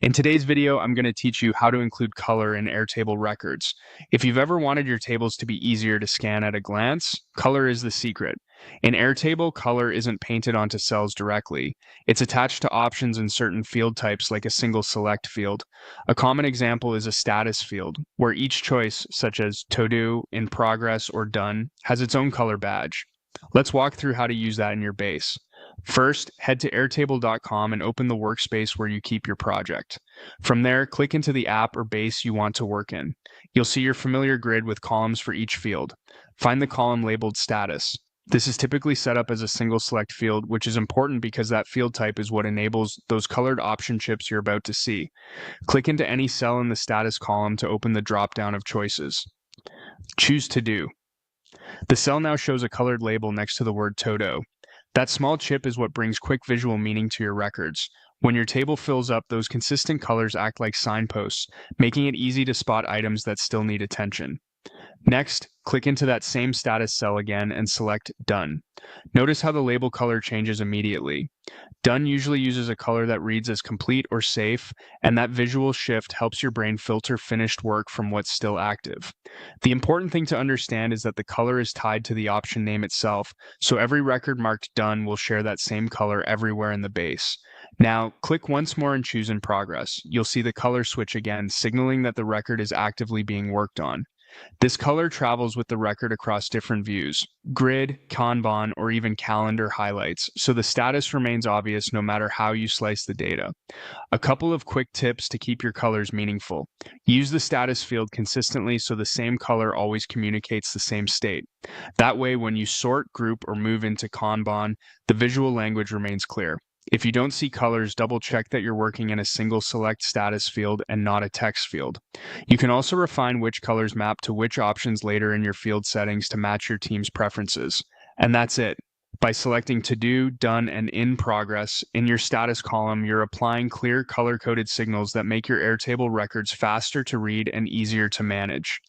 In today's video, I'm going to teach you how to include color in Airtable records. If you've ever wanted your tables to be easier to scan at a glance, color is the secret. In Airtable, color isn't painted onto cells directly. It's attached to options in certain field types like a single select field. A common example is a status field, where each choice, such as to do, in progress, or done, has its own color badge. Let's walk through how to use that in your base. First, head to airtable.com and open the workspace where you keep your project. From there, click into the app or base you want to work in. You'll see your familiar grid with columns for each field. Find the column labeled status. This is typically set up as a single select field, which is important because that field type is what enables those colored option chips you're about to see. Click into any cell in the status column to open the drop-down of choices. Choose to do. The cell now shows a colored label next to the word Todo. That small chip is what brings quick visual meaning to your records. When your table fills up, those consistent colors act like signposts, making it easy to spot items that still need attention. Next, click into that same status cell again and select Done. Notice how the label color changes immediately. Done usually uses a color that reads as complete or safe, and that visual shift helps your brain filter finished work from what's still active. The important thing to understand is that the color is tied to the option name itself, so every record marked Done will share that same color everywhere in the base. Now, click once more and choose In Progress. You'll see the color switch again, signaling that the record is actively being worked on. This color travels with the record across different views, grid, Kanban, or even calendar highlights, so the status remains obvious no matter how you slice the data. A couple of quick tips to keep your colors meaningful. Use the status field consistently so the same color always communicates the same state. That way, when you sort, group, or move into Kanban, the visual language remains clear. If you don't see colors, double check that you're working in a single select status field and not a text field. You can also refine which colors map to which options later in your field settings to match your team's preferences. And that's it. By selecting To Do, Done, and In Progress in your status column, you're applying clear color-coded signals that make your Airtable records faster to read and easier to manage.